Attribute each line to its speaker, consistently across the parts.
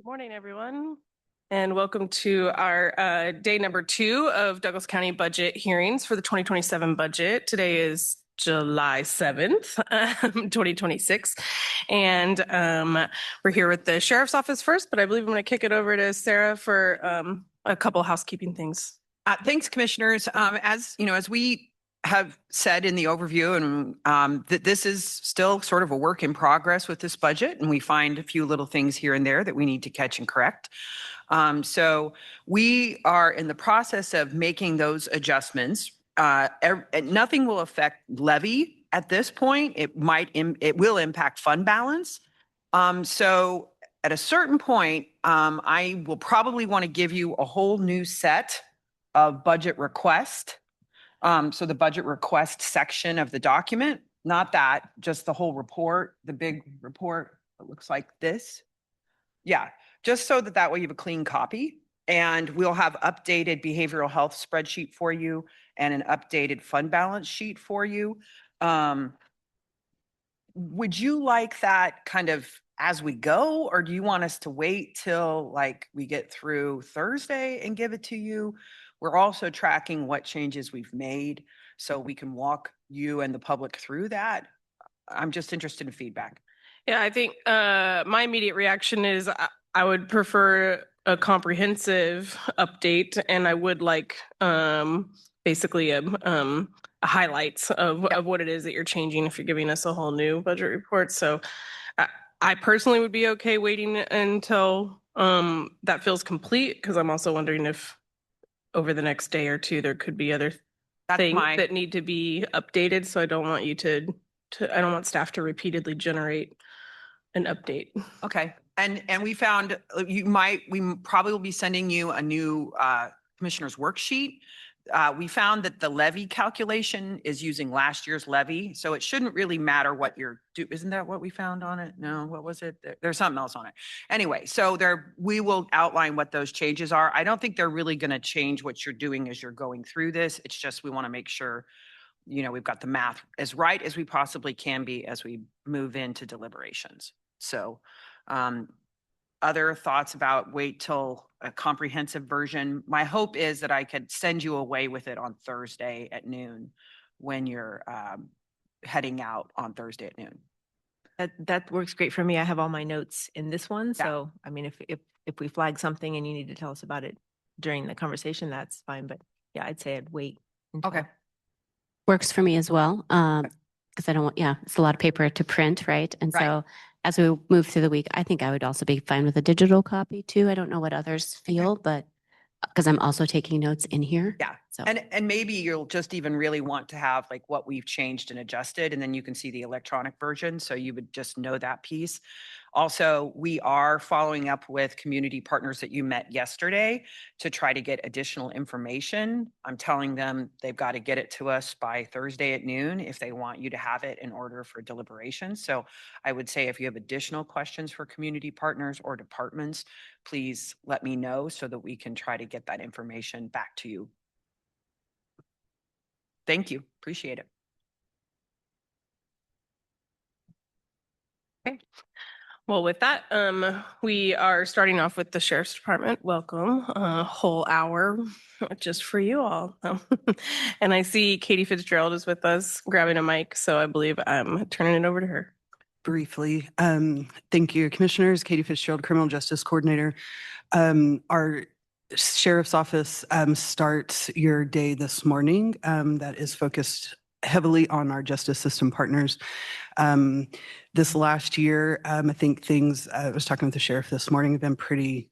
Speaker 1: Morning, everyone, and welcome to our day number 2 of Douglas County budget hearings for the 2027 budget. Today is July 7th, 2026, and we're here with the Sheriff's Office first, but I believe I'm going to kick it over to Sarah for a couple housekeeping things.
Speaker 2: Thanks, commissioners. As we have said in the overview, and that this is still sort of a work in progress with this budget, and we find a few little things here and there that we need to catch and correct. So we are in the process of making those adjustments. Nothing will affect levy at this point. It will impact fund balance. So at a certain point, I will probably want to give you a whole new set of budget request. So the budget request section of the document, not that, just the whole report, the big report that looks like this. Yeah, just so that way you have a clean copy. And we'll have updated behavioral health spreadsheet for you and an updated fund balance sheet for you. Would you like that kind of as we go, or do you want us to wait till like we get through Thursday and give it to you? We're also tracking what changes we've made so we can walk you and the public through that. I'm just interested in feedback.
Speaker 1: Yeah, I think my immediate reaction is I would prefer a comprehensive update, and I would like basically a highlights of what it is that you're changing if you're giving us a whole new budget report. So I personally would be okay waiting until that feels complete, because I'm also wondering if over the next day or two there could be other things that need to be updated. So I don't want you to I don't want staff to repeatedly generate an update.
Speaker 2: Okay. And we found we probably will be sending you a new commissioner's worksheet. We found that the levy calculation is using last year's levy, so it shouldn't really matter what you're doing. Isn't that what we found on it? No, what was it? There's something else on it. Anyway, so we will outline what those changes are. I don't think they're really going to change what you're doing as you're going through this. It's just we want to make sure, we've got the math as right as we possibly can be as we move into deliberations. So, other thoughts about wait till a comprehensive version? My hope is that I could send you away with it on Thursday at noon when you're heading out on Thursday at noon.
Speaker 3: That works great for me. I have all my notes in this one. So, I mean, if we flag something and you need to tell us about it during the conversation, that's fine. But yeah, I'd say I'd wait.
Speaker 2: Okay.
Speaker 4: Works for me as well. Because I don't want, it's a lot of paper to print, right? And so as we move through the week, I think I would also be fine with a digital copy too. I don't know what others feel, but because I'm also taking notes in here.
Speaker 2: Yeah. So. And maybe you'll just even really want to have like what we've changed and adjusted, and then you can see the electronic version. So you would just know that piece. Also, we are following up with community partners that you met yesterday to try to get additional information. I'm telling them they've got to get it to us by Thursday at noon if they want you to have it in order for deliberation. So I would say if you have additional questions for community partners or departments, please let me know so that we can try to get that information back to you. Thank you. Appreciate it.
Speaker 1: Okay. Well, with that, we are starting off with the Sheriff's Department. Welcome, a whole hour just for you all. And I see Katie Fitzgerald is with us grabbing a mic, so I believe I'm turning it over to her.
Speaker 5: Briefly, thank you, Commissioners. Katie Fitzgerald, Criminal Justice Coordinator. Our Sheriff's Office starts your day this morning that is focused heavily on our justice system partners. This last year, I think things, I was talking with the sheriff this morning, have been pretty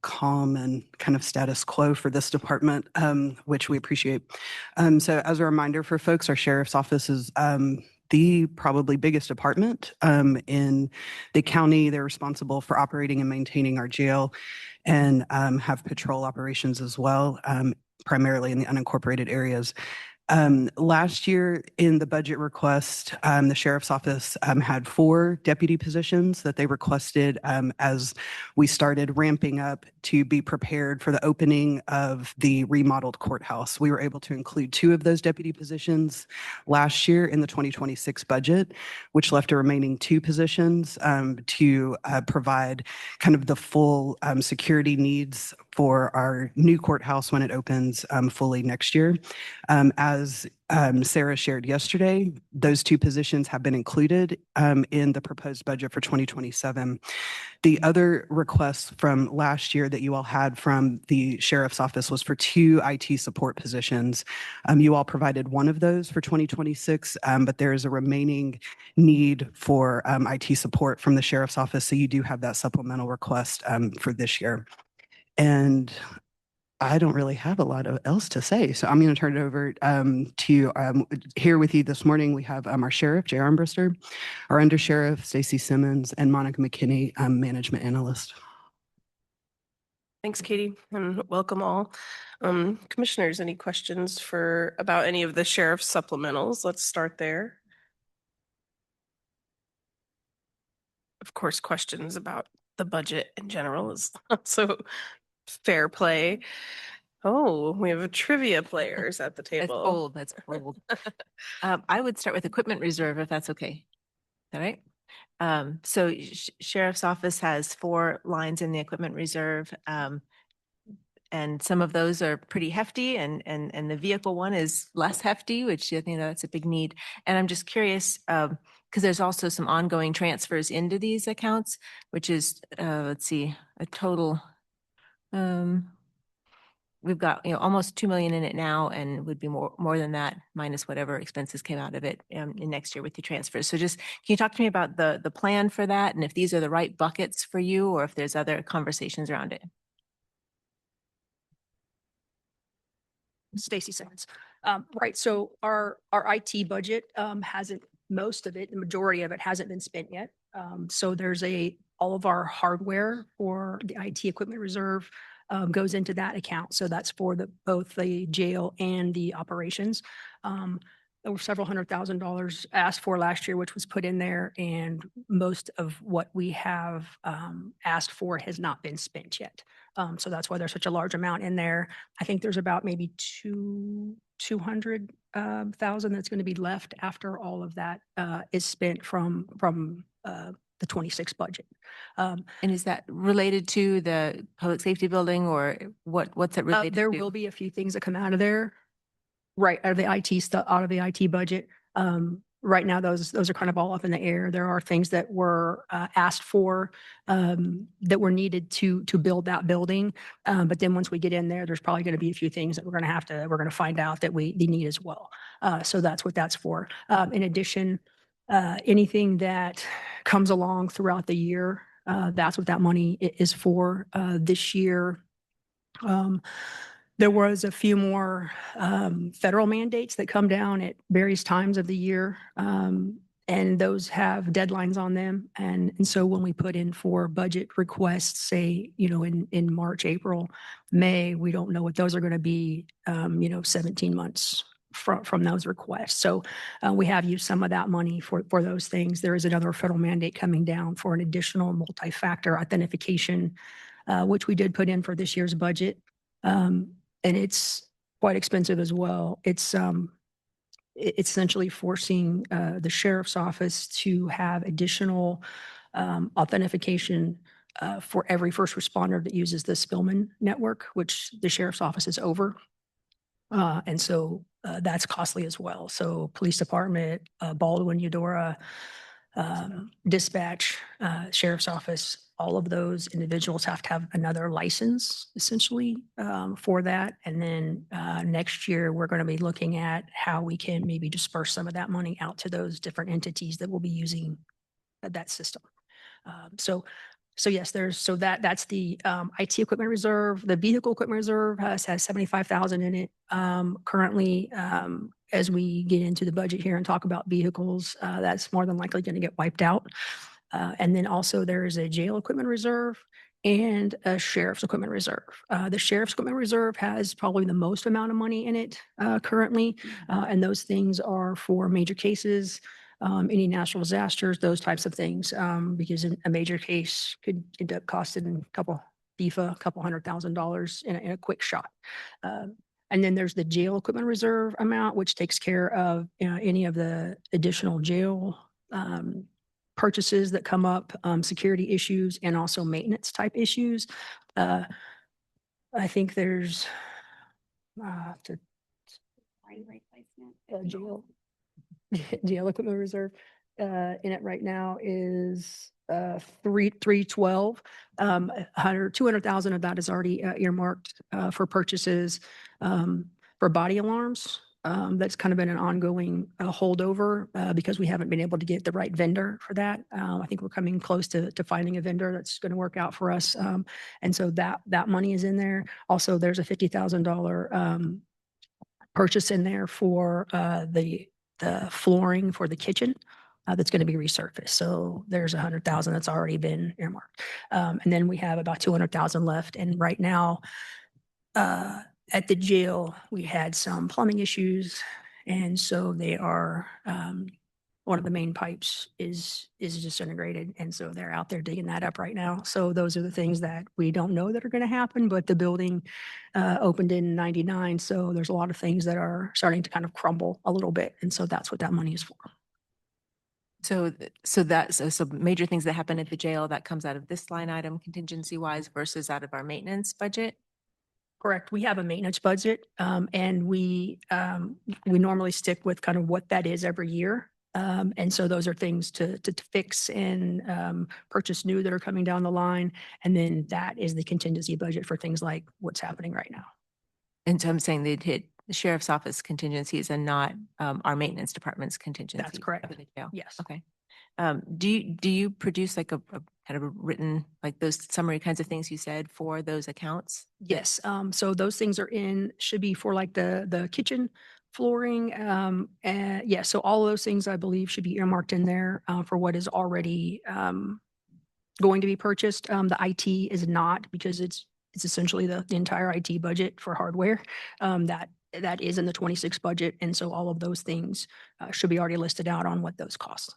Speaker 5: calm and kind of status quo for this department, which we appreciate. So as a reminder for folks, our Sheriff's Office is the probably biggest department in the county. They're responsible for operating and maintaining our jail and have patrol operations as well, primarily in the unincorporated areas. Last year in the budget request, the sheriff's office had 4 deputy positions that they requested as we started ramping up to be prepared for the opening of the remodeled courthouse. We were able to include 2 of those deputy positions last year in the 2026 budget, which left a remaining 2 positions to provide kind of the full security needs for our new courthouse when it opens fully next year. As Sarah shared yesterday, those 2 positions have been included in the proposed budget for 2027. The other request from last year that you all had from the sheriff's office was for 2 IT support positions. You all provided 1 of those for 2026, but there is a remaining need for IT support from the sheriff's office. So you do have that supplemental request for this year. And I don't really have a lot of else to say. So I'm going to turn it over to here with you this morning. We have our sheriff, Jay Armbruster, our undersheriff, Stacy Simmons, and Monica McKinney, management analyst.
Speaker 1: Thanks, Katie, and welcome all. Commissioners, any questions about any of the sheriff's supplementals? Let's start there. Of course, questions about the budget in general is also fair play. Oh, we have trivia players at the
Speaker 3: That's
Speaker 1: table.
Speaker 3: bold, that's bold. I would start with equipment reserve if that's okay. All right. So sheriff's office has 4 lines in the equipment reserve. And some of those are pretty hefty and the vehicle one is less hefty, which I think that's a big need. And I'm just curious, because there's also some ongoing transfers into these accounts, which is, let's see, a total, we've got, almost 2 million in it now, and it would be more than that, minus whatever expenses came out of it in next year with the transfers. So just, can you talk to me about the plan for that, and if these are the right buckets for you, or if there's other conversations around it?
Speaker 6: Stacy Simmons. Right, so our IT budget hasn't, most of it, the majority of it hasn't been spent yet. So there's all of our hardware for the IT equipment reserve goes into that account. So that's for both the jail and the operations. There were several $100,000 asked for last year, which was put in there, and most of what we have asked for has not been spent yet. So that's why there's such a large amount in there. I think there's about maybe 200,000 that's going to be left after all of that is spent from the 26 budget.
Speaker 3: And is that related to the public safety building, or what's it related to?
Speaker 6: There will be a few things that come out of there, right, out of the IT stuff, out of the IT budget. Right now, those are kind of all up in the air. There are things that were asked for that were needed to build that building. But then once we get in there, there's probably going to be a few things that we're going to find out that they need as well. So that's what that's for. In addition, anything that comes along throughout the year, that's what that money is for. This year, there was a few more federal mandates that come down at various times of the year, and those have deadlines on them. And so when we put in for budget requests, say, in March, April, May, we don't know what those are going to be, 17 months from those requests. So we have used some of that money for those things. There is another federal mandate coming down for an additional multi-factor authentication, which we did put in for this year's budget. And it's quite expensive as well. It's essentially forcing the sheriff's office to have additional authentication for every first responder that uses the Spillman network, which the sheriff's office is over. And so that's costly as well. So police department, Baldwin, Eudora, dispatch, sheriff's office, all of those individuals have to have another license essentially for that. And then next year, we're going to be looking at how we can maybe disperse some of that money out to those different entities that will be using that system. So yes, that's the IT equipment reserve. The vehicle equipment reserve has 75,000 in it. Currently, as we get into the budget here and talk about vehicles, that's more than likely going to get wiped out. And then also there is a jail equipment reserve, and a sheriff's equipment reserve. The sheriff's equipment reserve has probably the most amount of money in it currently. And those things are for major cases, any natural disasters, those types of things. Because a major case could end up costing a couple $100,000 in a quick shot. And then there's the jail equipment reserve amount, which takes care of any of the additional jail purchases that come up, security issues, and also maintenance type issues. I think there's to jail jail equipment reserve in it right now is 312. 200,000 of that is already earmarked for purchases for body alarms. That's kind of been an ongoing holdover because we haven't been able to get the right vendor for that. I think we're coming close to finding a vendor that's going to work out for us. And so that money is in there. Also, there's a $50,000 purchase in there for the flooring for the kitchen. That's going to be resurfaced. So there's 100,000 that's already been earmarked. And then we have about 200,000 left. And right now, at the jail, we had some plumbing issues. And so they are, one of the main pipes is disintegrated. And so they're out there digging that up right now. So those are the things that we don't know that are going to happen, but the building opened in 99. So there's a lot of things that are starting to kind of crumble a little bit. And so that's what that money is for.
Speaker 3: So major things that happen at the jail, that comes out of this line item contingency wise versus out of our maintenance budget?
Speaker 6: Correct. We have a maintenance budget, and we normally stick with kind of what that is every year. And so those are things to fix and purchase new that are coming down the line. And then that is the contingency budget for things like what's happening right now.
Speaker 3: And so I'm saying they'd hit the sheriff's office contingencies and not our maintenance department's contingencies.
Speaker 6: correct.
Speaker 3: for the jail.
Speaker 6: Yes.
Speaker 3: Okay. Do you produce like a kind of a written, like those summary kinds of things you said for those accounts?
Speaker 6: Yes. So those things should be for like the kitchen flooring. And yeah, so all of those things I believe should be earmarked in there for what is already going to be purchased. The IT is not, because it's essentially the entire IT budget for hardware. That is in the 26 budget. And so all of those things should be already listed out on what those cost.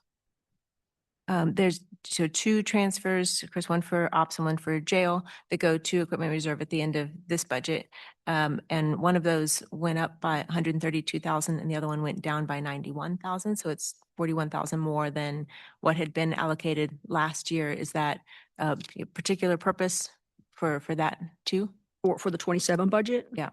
Speaker 3: There's two transfers, of course, one for ops and one for jail that go to equipment reserve at the end of this budget. And one of those went up by 132,000 and the other one went down by 91,000. So it's 41,000 more than what had been allocated last year. Is that a particular purpose for that too?
Speaker 6: For the 27 budget?
Speaker 3: Yeah.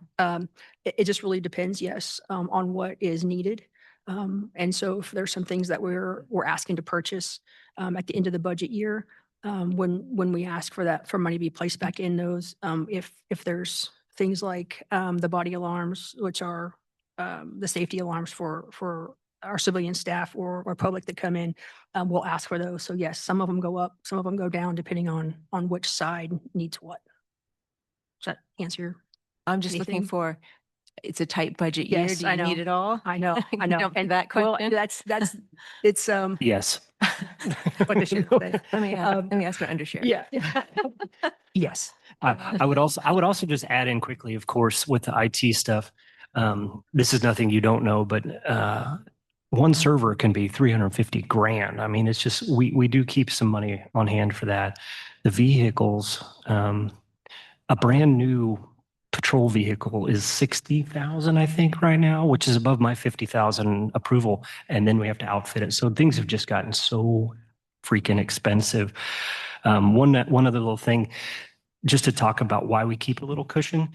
Speaker 6: It just really depends, yes, on what is needed. And so if there's some things that we're asking to purchase at the end of the budget year, when we ask for money to be placed back in those, if there's things like the body alarms, which are the safety alarms for our civilian staff or public that come in, we'll ask for those. So yes, some of them go up, some of them go down, depending on which side needs what. Does that answer your?
Speaker 3: I'm just looking
Speaker 6: Anything?
Speaker 3: for, it's a tight budget year.
Speaker 6: Yes,
Speaker 3: Do
Speaker 6: I
Speaker 3: you
Speaker 6: know.
Speaker 3: need it all?
Speaker 6: I know.
Speaker 3: And that
Speaker 6: Well,
Speaker 3: question.
Speaker 6: it's
Speaker 7: Yes.
Speaker 6: what they should say.
Speaker 3: Let me ask for undershare.
Speaker 6: Yeah. Yes.
Speaker 7: I would also just add in quickly, of course, with the IT stuff. This is nothing you don't know, but one server can be 350 grand. I mean, it's just, we do keep some money on hand for that. The vehicles, a brand new patrol vehicle is 60,000, I think, right now, which is above my 50,000 approval. And then we have to outfit it. So things have just gotten so freaking expensive. One other little thing, just to talk about why we keep a little cushion.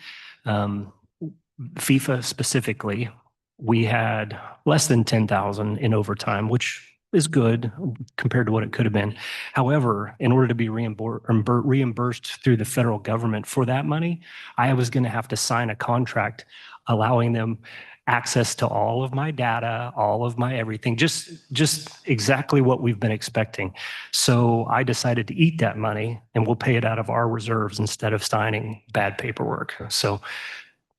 Speaker 7: FIFA specifically, we had less than 10,000 in overtime, which is good compared to what it could have been. However, in order to be reimbursed through the federal government for that money, I was going to have to sign a contract allowing them access to all of my data, all of my everything, just exactly what we've been expecting. So I decided to eat that money and we'll pay it out of our reserves instead of signing bad paperwork. So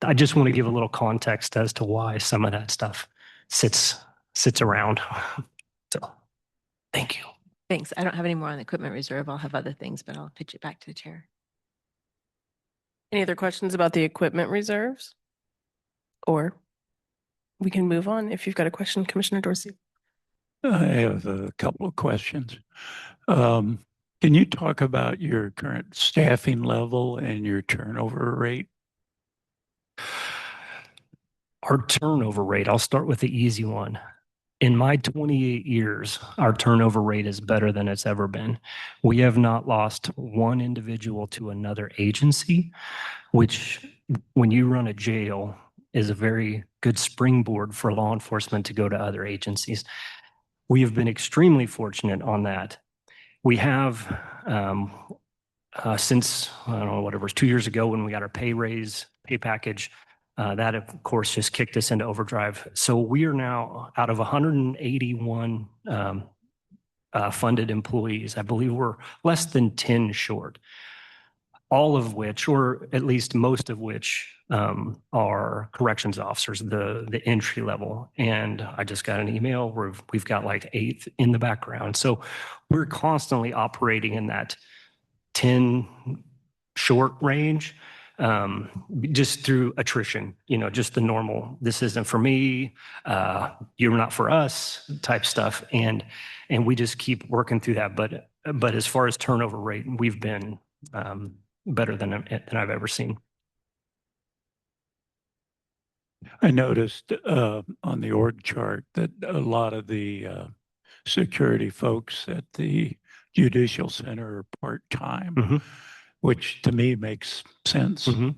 Speaker 7: I just want to give a little context as to why some of that stuff sits around. So, thank you.
Speaker 3: Thanks. I don't have any more on the equipment reserve. I'll have other things, but I'll pitch it back to the chair.
Speaker 1: Any other questions about the equipment reserves? Or we can move on if you've got a question, Commissioner Dorsey.
Speaker 8: I have a couple of questions. Can you talk about your current staffing level and your turnover rate?
Speaker 7: Our turnover rate, I'll start with the easy one. In my 28 years, our turnover rate is better than it's ever been. We have not lost one individual to another agency, which when you run a jail is a very good springboard for law enforcement to go to other agencies. We have been extremely fortunate on that. We have, since, I don't know, whatever, it was 2 years ago when we got our pay raise, pay package, that of course just kicked us into overdrive. So we are now out of 181 funded employees. I believe we're less than 10 short, all of which, or at least most of which, are corrections officers, the entry level. And I just got an email where we've got like 8 in the background. So we're constantly operating in that 10 short range, just through attrition, just the normal, this isn't for me, you're not for us type stuff. And we just keep working through that. But as far as turnover rate, we've been better than I've ever seen.
Speaker 8: I noticed on the org chart that a lot of the security folks at the Judicial Center are part-time,
Speaker 7: Mhm.
Speaker 8: which to me makes sense.
Speaker 7: Mhm.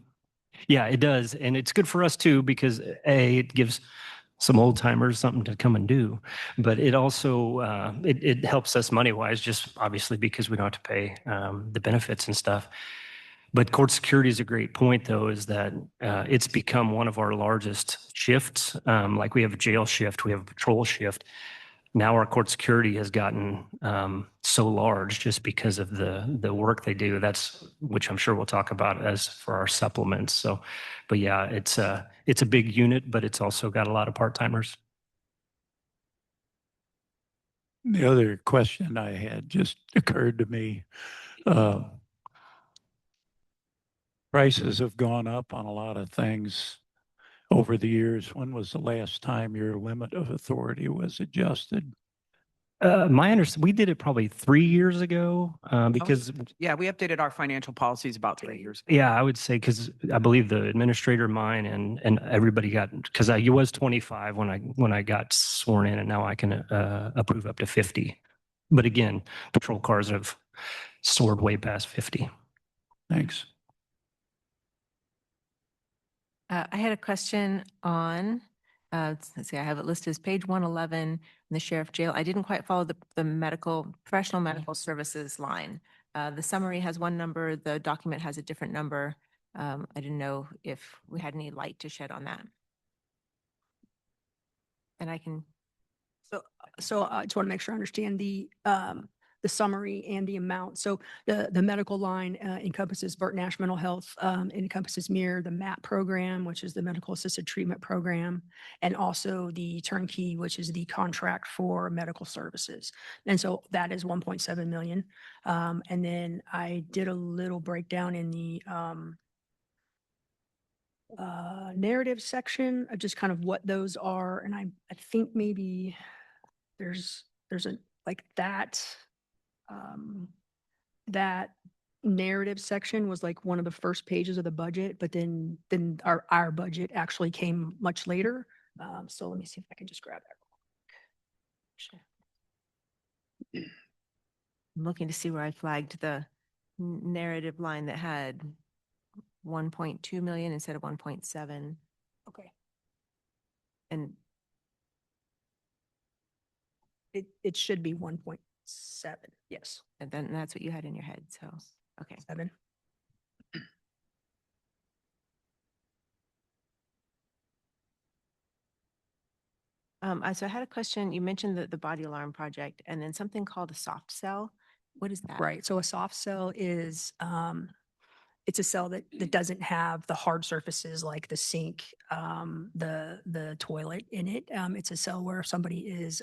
Speaker 7: Yeah, it does. And it's good for us too, because it gives some old timers something to come and do, but it also, it helps us money wise, just obviously because we don't have to pay the benefits and stuff. But court security is a great point though, is that it's become one of our largest shifts. Like we have a jail shift, we have a patrol shift. Now our court security has gotten so large just because of the work they do. That's, which I'm sure we'll talk about as for our supplements. So, but yeah, it's a big unit, but it's also got a lot of part-timers.
Speaker 8: The other question I had just occurred to me. Prices have gone up on a lot of things over the years. When was the last time your limit of authority was adjusted?
Speaker 7: We did it probably 3 years ago because
Speaker 2: Yeah, we updated our financial policies about 3 years ago.
Speaker 7: yeah, I would say because I believe the administrator, mine, and everybody got, because I was 25 when I got sworn in, and now I can approve up to 50. But again, patrol cars have soared way past 50.
Speaker 8: Thanks.
Speaker 3: I had a question on, let's see, I have it listed as page 111 in the sheriff jail. I didn't quite follow the professional medical services line. The summary has one number, the document has a different number. I didn't know if we had any light to shed on that. And I can,
Speaker 6: So I just want to make sure I understand the summary and the amount. So the medical line encompasses Burton Nash Mental Health, it encompasses MIR, the MAP program, which is the medical assisted treatment program, and also the turnkey, which is the contract for medical services. And so that is 1.7 million. And then I did a little breakdown in the narrative section of just kind of what those are. And I think maybe there's a like that that narrative section was like one of the first pages of the budget, but then our budget actually came much later. So let me see if I can just grab that.
Speaker 3: sure. I'm looking to see where I flagged the narrative line that had 1.2 million instead of 1.7.
Speaker 6: Okay.
Speaker 3: And
Speaker 6: It should be 1.7. Yes.
Speaker 3: and then that's what you had in your head. So, okay.
Speaker 6: 7.
Speaker 3: So I had a question. You mentioned the body alarm project and then something called a soft cell. What is that?
Speaker 6: Right. So a soft cell is it's a cell that doesn't have the hard surfaces like the sink, the toilet in it. It's a cell where somebody is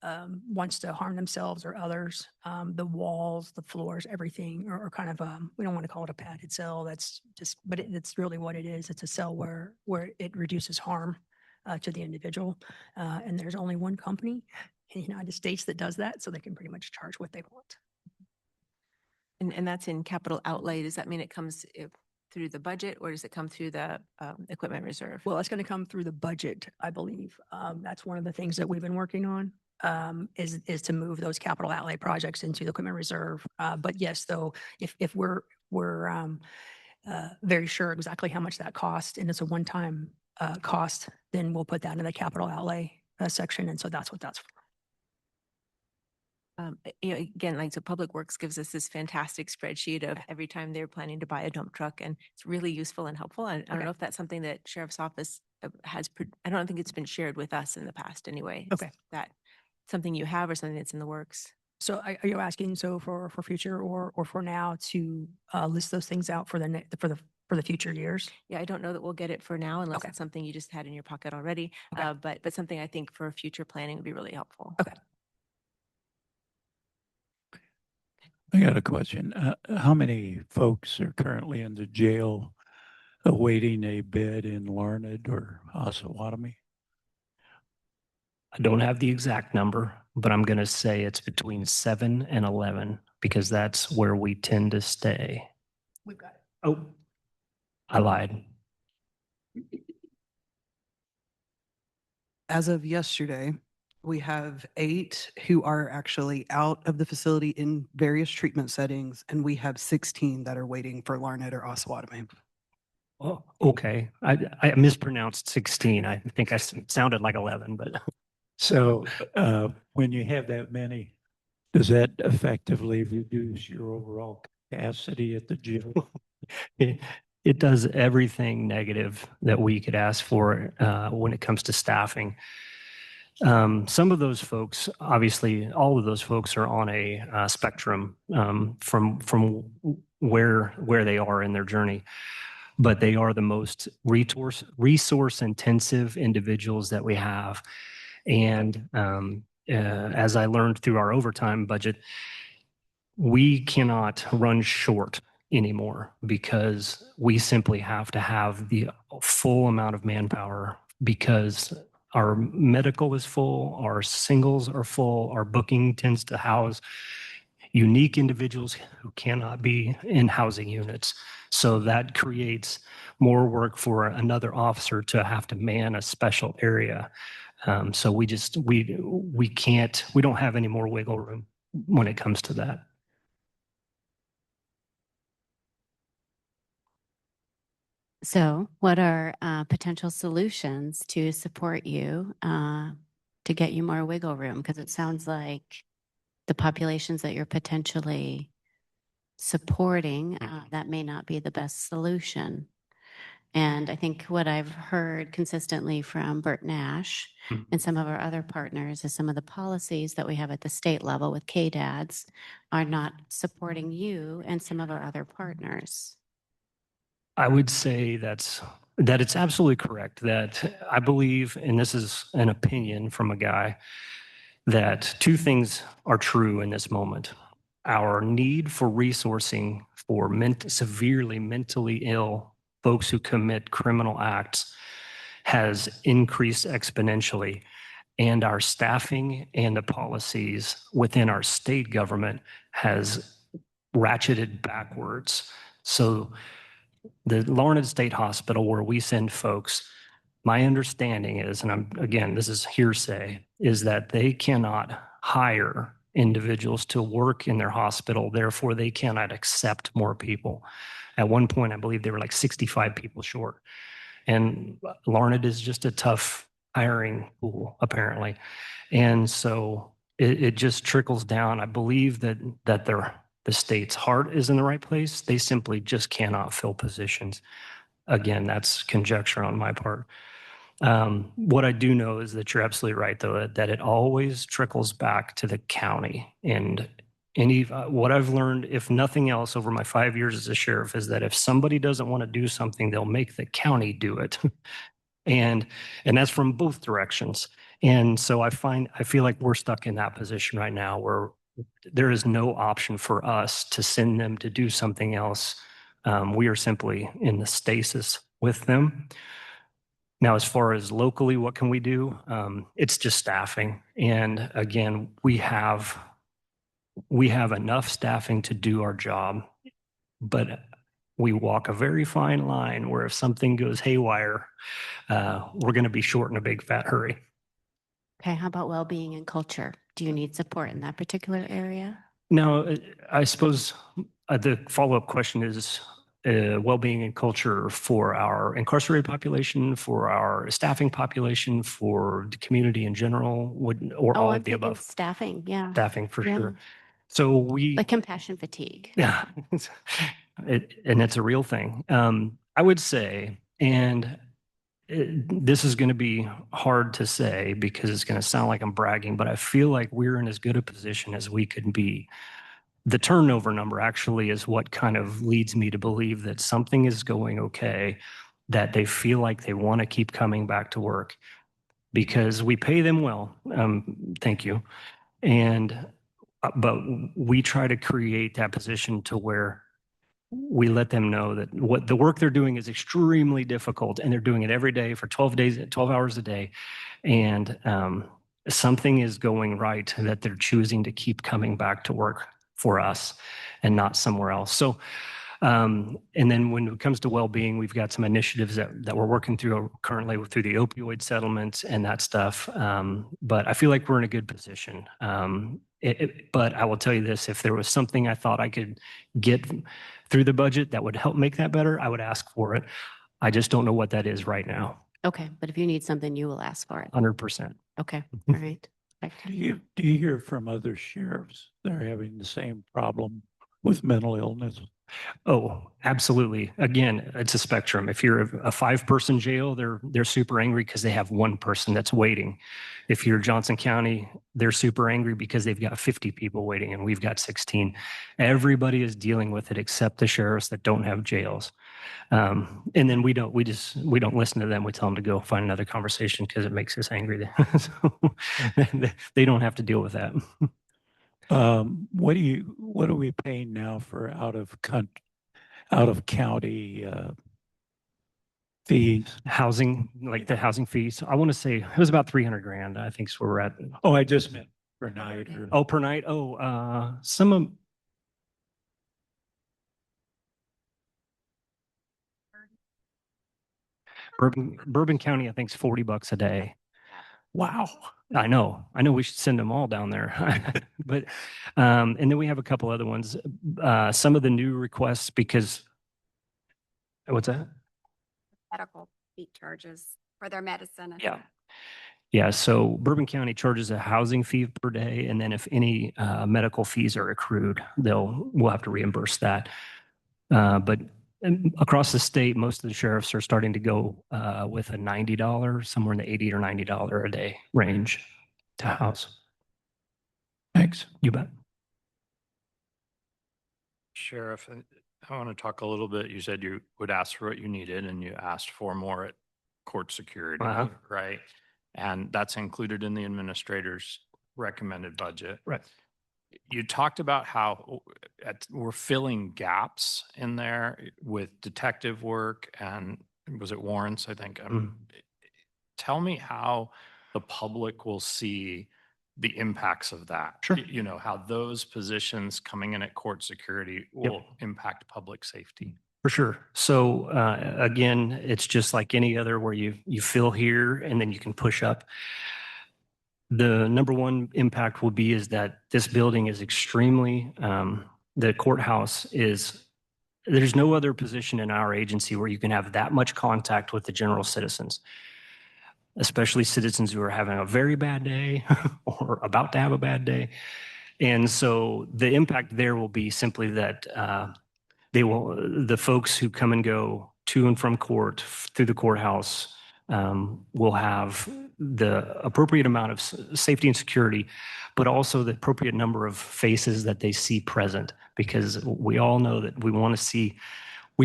Speaker 6: wants to harm themselves or others, the walls, the floors, everything are kind of, we don't want to call it a padded cell. That's just, but it's really what it is. It's a cell where it reduces harm to the individual. And there's only one company in the United States that does that. So they can pretty much charge what they want.
Speaker 3: And that's in capital outlay. Does that mean it comes through the budget or does it come through the equipment reserve?
Speaker 6: Well, it's going to come through the budget, I believe. That's one of the things that we've been working on, is to move those capital outlay projects into the equipment reserve. But yes, though, if we're very sure exactly how much that costs and it's a one-time cost, then we'll put that in the capital outlay section. And so that's what that's for.
Speaker 3: Again, like, so Public Works gives us this fantastic spreadsheet of every time they're planning to buy a dump truck, and it's really useful and helpful. I don't
Speaker 6: Okay.
Speaker 3: know if that's something that Sheriff's Office has, I don't think it's been shared with us in the past anyway. Is
Speaker 6: Okay.
Speaker 3: that something you have or something that's in the works?
Speaker 6: So are you asking so for future or for now to list those things out for the future years?
Speaker 3: Yeah, I don't know that we'll get it for now unless
Speaker 6: Okay.
Speaker 3: it's something you just had in your pocket already.
Speaker 6: Okay.
Speaker 3: But something I think for future planning would be really helpful.
Speaker 6: Okay.
Speaker 8: I got a question. How many folks are currently in the jail awaiting a bed in Larned or Osawatomie?
Speaker 7: I don't have the exact number, but I'm going to say it's between 7 and 11 because that's where we tend to stay.
Speaker 6: We've got it.
Speaker 7: Oh, I lied.
Speaker 5: As of yesterday, we have 8 who are actually out of the facility in various treatment settings, and we have 16 that are waiting for Larned or Osawatomie.
Speaker 7: Oh, okay. I mispronounced 16. I think I sounded like 11, but
Speaker 8: So when you have that many, does that effectively reduce your overall capacity at the jail?
Speaker 7: it does everything negative that we could ask for when it comes to staffing. Some of those folks, obviously, all of those folks are on a spectrum from where they are in their journey, but they are the most resource intensive individuals that we have. And as I learned through our overtime budget, we cannot run short anymore because we simply have to have the full amount of manpower because our medical is full, our singles are full, our booking tends to house unique individuals who cannot be in housing units. So that creates more work for another officer to have to man a special area. So we don't have any more wiggle room when it comes to that.
Speaker 4: So what are potential solutions to support you to get you more wiggle room? Because it sounds like the populations that you're potentially supporting, that may not be the best solution. And I think what I've heard consistently from Bert Nash and some of our other partners is some of the policies that we have at the state level with KDADs are not supporting you and some of our other partners.
Speaker 7: I would say that it's absolutely correct that I believe, and this is an opinion from a guy, that 2 things are true in this moment. Our need for resourcing for severely mentally ill folks who commit criminal acts has increased exponentially, and our staffing and the policies within our state government has ratcheted backwards. So the Larned State Hospital, where we send folks, my understanding is, and again, this is hearsay, is that they cannot hire individuals to work in their hospital. Therefore, they cannot accept more people. At one point, I believe they were like 65 people short. And Larned is just a tough hiring pool, apparently. And so it just trickles down. I believe that the state's heart is in the right place. They simply just cannot fill positions. Again, that's conjecture on my part. What I do know is that you're absolutely right, though, that it always trickles back to the county. And what I've learned, if nothing else, over my 5 years as a sheriff, is that if somebody doesn't want to do something, they'll make the county do it. And that's from both directions. And so I feel like we're stuck in that position right now where there is no option for us to send them to do something else. We are simply in the stasis with them. Now, as far as locally, what can we do? It's just staffing. And again, we have enough staffing to do our job, but we walk a very fine line where if something goes haywire, we're going to be short in a big fat hurry.
Speaker 4: Okay, how about well-being and culture? Do you need support in that particular area?
Speaker 7: Now, I suppose the follow-up question is well-being and culture for our incarcerated population, for our staffing population, for the community in general, or all
Speaker 4: I'm
Speaker 7: of the
Speaker 4: thinking
Speaker 7: above?
Speaker 4: staffing, yeah.
Speaker 7: Staffing for
Speaker 4: Yeah.
Speaker 7: sure. So
Speaker 4: Like compassion fatigue.
Speaker 7: yeah, and it's a real thing. I would say, and this is going to be hard to say because it's going to sound like I'm bragging, but I feel like we're in as good a position as we could be. The turnover number actually is what kind of leads me to believe that something is going okay, that they feel like they want to keep coming back to work because we pay them well. Thank you. But we try to create that position to where we let them know that what the work they're doing is extremely difficult and they're doing it every day for 12 hours a day. And something is going right that they're choosing to keep coming back to work for us and not somewhere else. So, and then when it comes to well-being, we've got some initiatives that we're working through currently through the opioid settlements and that stuff. But I feel like we're in a good position. But I will tell you this, if there was something I thought I could get through the budget that would help make that better, I would ask for it. I just don't know what that is right now.
Speaker 4: Okay, but if you need something, you will ask for it.
Speaker 7: 100%.
Speaker 4: Okay, all right.
Speaker 8: Do you hear from other sheriffs that are having the same problem with mental illness?
Speaker 7: Oh, absolutely. Again, it's a spectrum. If you're a 5-person jail, they're super angry because they have one person that's waiting. If you're Johnson County, they're super angry because they've got 50 people waiting and we've got 16. Everybody is dealing with it except the sheriffs that don't have jails. And then we don't listen to them. We tell them to go find another conversation because it makes us angry. So they don't have to deal with that.
Speaker 8: What are we paying now for out of county fees?
Speaker 7: Housing, like the housing fees. I want to say it was about 300 grand. I think is where we're at.
Speaker 8: Oh, I just meant per night.
Speaker 7: Oh, per night. Oh, some of. Bourbon County, I think, is $40 a day.
Speaker 8: Wow.
Speaker 7: I know we should send them all down there. But, and then we have a couple other ones. Some of the new requests because, what's that?
Speaker 9: Medical fee charges for their medicine.
Speaker 7: Yeah. Yeah. So Bourbon County charges a housing fee per day. And then if any medical fees are accrued, we'll have to reimburse that. But across the state, most of the sheriffs are starting to go with a $90, somewhere in the $80 or $90 a day range to house.
Speaker 8: Thanks.
Speaker 7: You bet.
Speaker 10: Sheriff, I want to talk a little bit. You said you would ask for what you needed and you asked for more at court security, right? And that's included in the administrator's recommended budget.
Speaker 7: Right.
Speaker 10: You talked about how we're filling gaps in there with detective work and was it warrants, I think. Tell me how the public will see the impacts of that.
Speaker 7: Sure.
Speaker 10: You know, how those positions coming in at court security will impact public safety.
Speaker 7: For sure. So again, it's just like any other where you fill here and then you can push up. The number one impact will be is that this building is extremely, the courthouse there's no other position in our agency where you can have that much contact with the general citizens, especially citizens who are having a very bad day or about to have a bad day. And so the impact there will be simply that the folks who come and go to and from court through the courthouse will have the appropriate amount of safety and security, but also the appropriate number of faces that they see present, because we all know that we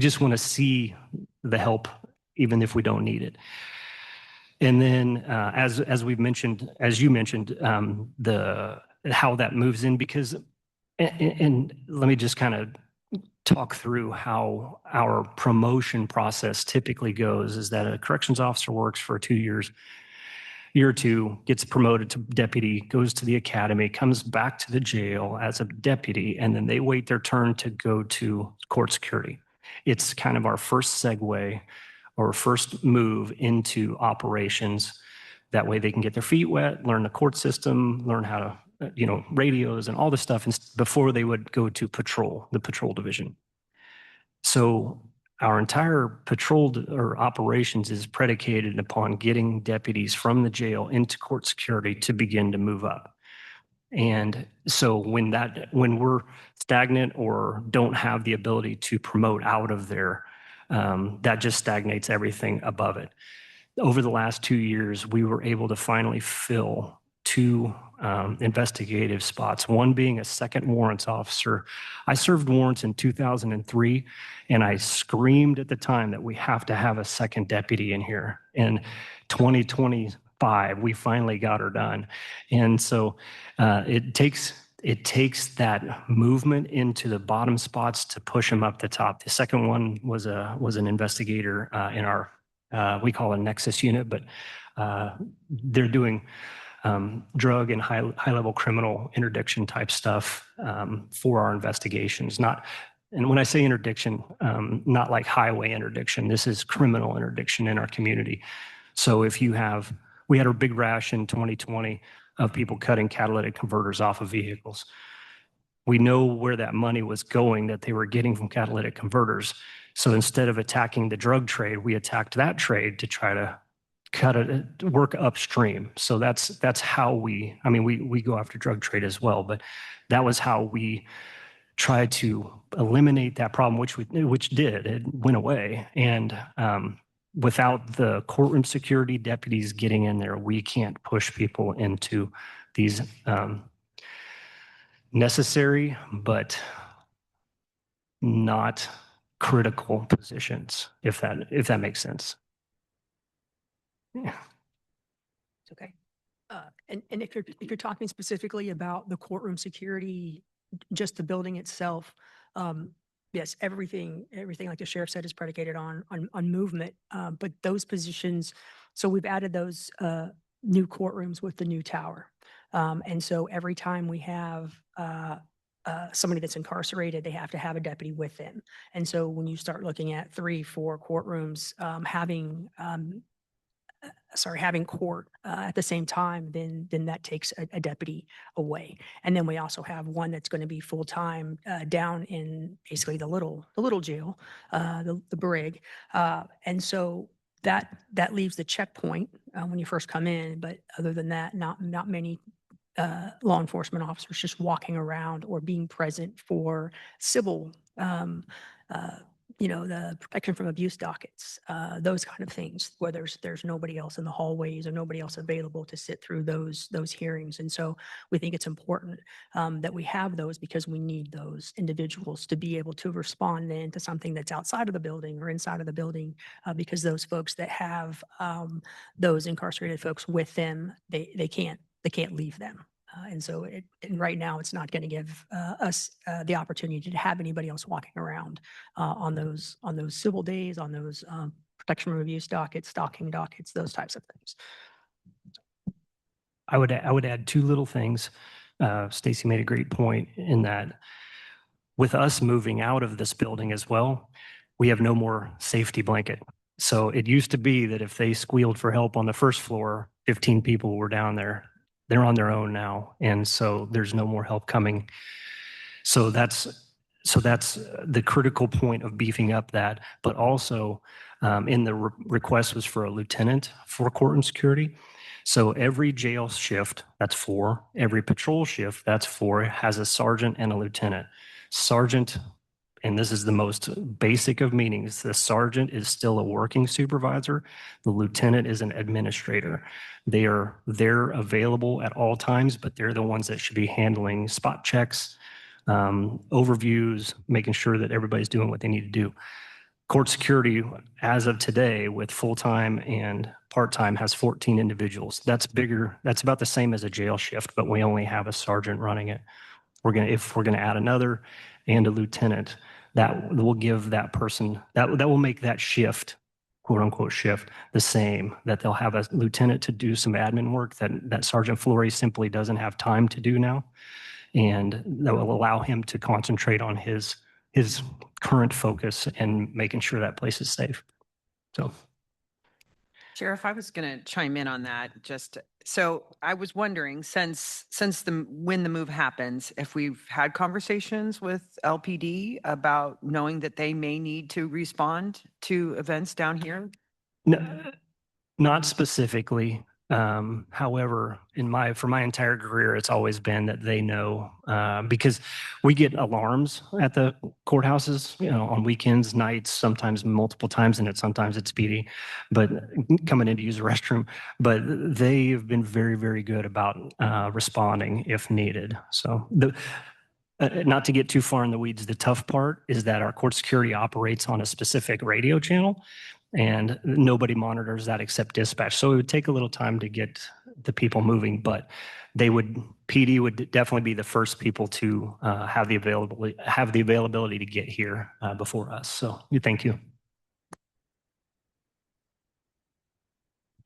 Speaker 7: just want to see the help, even if we don't need it. And then, as we've mentioned, as you mentioned, how that moves in, because, and let me just kind of talk through how our promotion process typically goes, is that a corrections officer works for 2 years, year or two, gets promoted to deputy, goes to the academy, comes back to the jail as a deputy, and then they wait their turn to go to court security. It's kind of our first segue or first move into operations. That way they can get their feet wet, learn the court system, learn how to, radios and all this stuff before they would go to patrol, the patrol division. So our entire patrol or operations is predicated upon getting deputies from the jail into court security to begin to move up. And so when we're stagnant or don't have the ability to promote out of there, that just stagnates everything above it. Over the last 2 years, we were able to finally fill 2 investigative spots, one being a second warrants officer. I served warrants in 2003, and I screamed at the time that we have to have a second deputy in here. In 2025, we finally got her done. And so it takes that movement into the bottom spots to push them up the top. The second one was an investigator in our, we call it a Nexus unit, but they're doing drug and high-level criminal interdiction type stuff for our investigations. And when I say interdiction, not like highway interdiction. This is criminal interdiction in our community. So we had a big rash in 2020 of people cutting catalytic converters off of vehicles. We know where that money was going that they were getting from catalytic converters. So instead of attacking the drug trade, we attacked that trade to try to work upstream. So that's how we go after drug trade as well, but that was how we tried to eliminate that problem, which did. It went away. And without the courtroom security deputies getting in there, we can't push people into these necessary but not critical positions, if that makes sense. Yeah.
Speaker 6: It's okay. And if you're talking specifically about the courtroom security, just the building itself, yes, everything like the sheriff said is predicated on movement. But those positions, so we've added those new courtrooms with the new tower. And so every time we have somebody that's incarcerated, they have to have a deputy with them. And so when you start looking at 3-4 courtrooms, having court at the same time, then that takes a deputy away. And then we also have one that's going to be full time down in basically the little jail, the brig. And so that leaves the checkpoint when you first come in. But other than that, not many law enforcement officers just walking around or being present for civil the protection from abuse dockets, those kind of things where there's nobody else in the hallways or nobody else available to sit through those hearings. And so we think it's important that we have those, because we need those individuals to be able to respond then to something that's outside of the building or inside of the building, because those folks that have those incarcerated folks with them, they can't leave them. And so and right now it's not going to give us the opportunity to have anybody else walking around on those civil days, on those protection from abuse dockets, stalking dockets, those types of things.
Speaker 7: I would add 2 little things. Stacy made a great point in that with us moving out of this building as well, we have no more safety blanket. So it used to be that if they squealed for help on the first floor, 15 people were down there. They're on their own now. And so there's no more help coming. So that's the critical point of beefing up that. But also in the request was for a lieutenant for courtroom security. So every jail shift, that's 4. Every patrol shift, that's 4, has a sergeant and a lieutenant. Sergeant, and this is the most basic of meanings, the sergeant is still a working supervisor. The lieutenant is an administrator. They're available at all times, but they're the ones that should be handling spot checks, overviews, making sure that everybody's doing what they need to do. Court security, as of today, with full-time and part-time has 14 individuals. That's bigger. That's about the same as a jail shift, but we only have a sergeant running it. If we're gonna add another and a lieutenant, that will give that person, that will make that shift, quote unquote shift, the same, that they'll have a lieutenant to do some admin work that Sergeant Flory simply doesn't have time to do now. And that will allow him to concentrate on his current focus and making sure that place is safe. So.
Speaker 2: Sheriff, I was going to chime in on that. So I was wondering, when the move happens, if we've had conversations with LPD about knowing that they may need to respond to events down here?
Speaker 7: No, not specifically. However, for my entire career, it's always been that they know, because we get alarms at the courthouses, on weekends, nights, sometimes multiple times, and sometimes it's speedy, but coming in to use the restroom. But they have been very, very good about responding if needed. So not to get too far in the weeds, the tough part is that our court security operates on a specific radio channel, and nobody monitors that except dispatch. So it would take a little time to get the people moving, but PD would definitely be the first people to have the availability to get here before us. So thank you.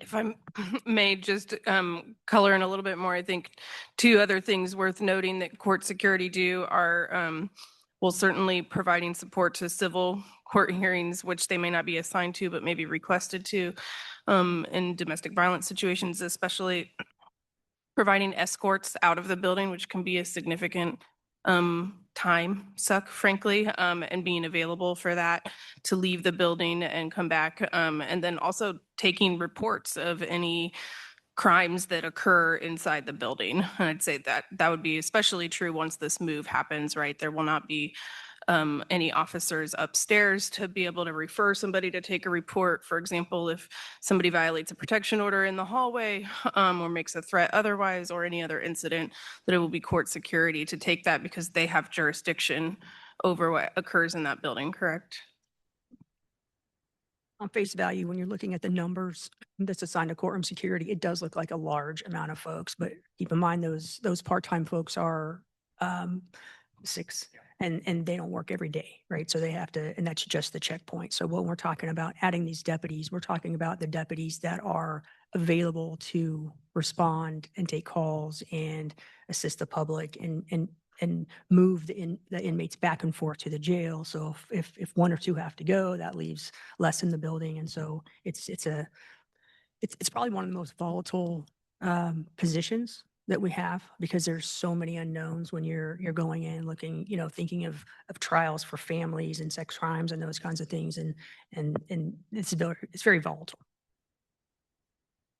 Speaker 1: If I may just color in a little bit more, I think two other things worth noting that court security do are, well, certainly providing support to civil court hearings, which they may not be assigned to, but maybe requested to, in domestic violence situations, especially providing escorts out of the building, which can be a significant time suck, frankly, and being available for that to leave the building and come back. And then also taking reports of any crimes that occur inside the building. And I'd say that would be especially true once this move happens, right? There will not be any officers upstairs to be able to refer somebody to take a report. For example, if somebody violates a protection order in the hallway or makes a threat otherwise, or any other incident, that it will be court security to take that because they have jurisdiction over what occurs in that building, correct?
Speaker 6: On face value, when you're looking at the numbers that's assigned to courtroom security, it does look like a large amount of folks, but keep in mind those part-time folks are 6 and they don't work every day, right? So they have to, and that's just the checkpoint. So when we're talking about adding these deputies, we're talking about the deputies that are available to respond and take calls and assist the public and move the inmates back and forth to the jail. So if one or two have to go, that leaves less in the building. And so it's probably one of the most volatile positions that we have, because there's so many unknowns when you're going in looking, thinking of trials for families and sex crimes and those kinds of things. And it's very volatile.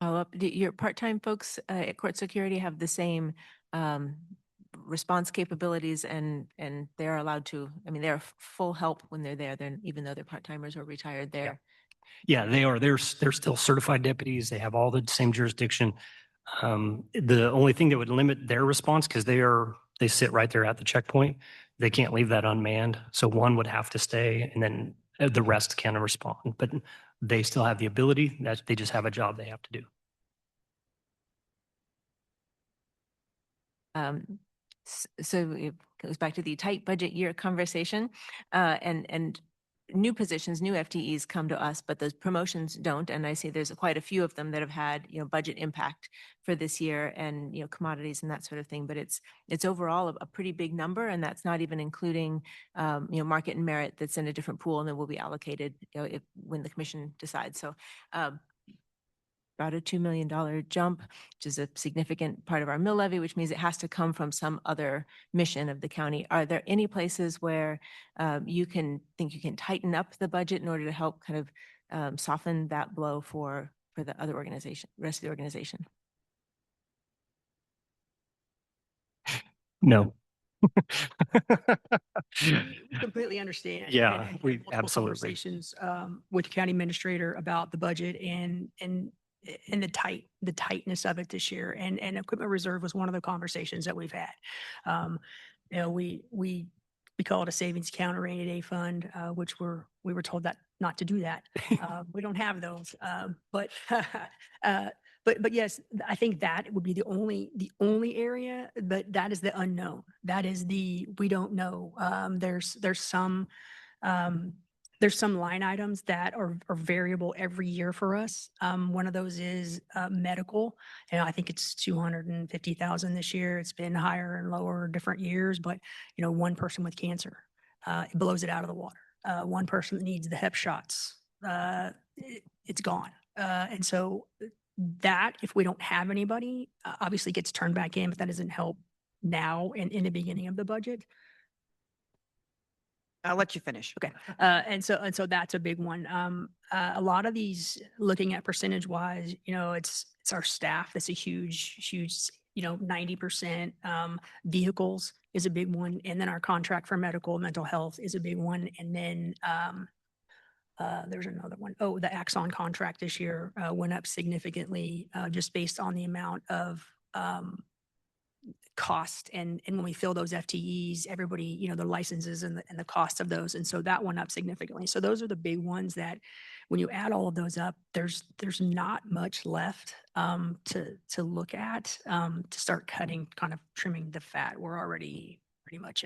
Speaker 3: Follow up, your part-time folks at court security have the same response capabilities and they're allowed to, they're full help when they're there, then even though they're part-timers or retired there.
Speaker 7: Yeah, they are. They're still certified deputies. They have all the same jurisdiction. The only thing that would limit their response, because they sit right there at the checkpoint, they can't leave that unmanned. So one would have to stay, and then the rest can respond. But they still have the ability. That they just have a job they have to do.
Speaker 3: So it goes back to the tight budget year conversation, and new positions, new FTEs come to us, but those promotions don't. And I see there's quite a few of them that have had, budget impact for this year and, commodities and that sort of thing. But it's overall a pretty big number. And that's not even including, market and merit that's in a different pool and then will be allocated, when the commission decides. So, about a $2 million jump, which is a significant part of our mill levy, which means it has to come from some other mission of the county. Are there any places where you can tighten up the budget in order to help kind of soften that blow for the other organization, rest of the organization?
Speaker 7: No.
Speaker 6: Completely understand.
Speaker 7: Yeah,
Speaker 6: And
Speaker 7: we
Speaker 6: multiple
Speaker 7: absolutely.
Speaker 6: conversations with the county administrator about the budget and the tightness of it this year. And equipment reserve was one of the conversations that we've had. We we call it a savings account or rainy day fund, which we were told that not to do that. We don't have those. But but yes, I think that would be the only area, but that is the unknown. That is we don't know. There's some line items that are variable every year for us. One of those is medical. And I think it's 250,000 this year. It's been higher and lower different years, but one person with cancer, it blows it out of the water. One person that needs the hep shots, it's gone. And so that, if we don't have anybody, obviously gets turned back in, but that doesn't help now and in the beginning of the budget.
Speaker 2: I'll let you finish.
Speaker 6: Okay. And so that's a big one. A lot of these, looking at percentage wise, it's our staff. That's a huge, 90%. Vehicles is a big one. And then our contract for mental health is a big one. And then there's another one. Oh, the Axon contract this year went up significantly just based on the amount of cost. And when we fill those FTEs, everybody, the licenses and the cost of those. And so that went up significantly. So those are the big ones that when you add all of those up, there's not much left to look at to start cutting, kind of trimming the fat. We're already pretty much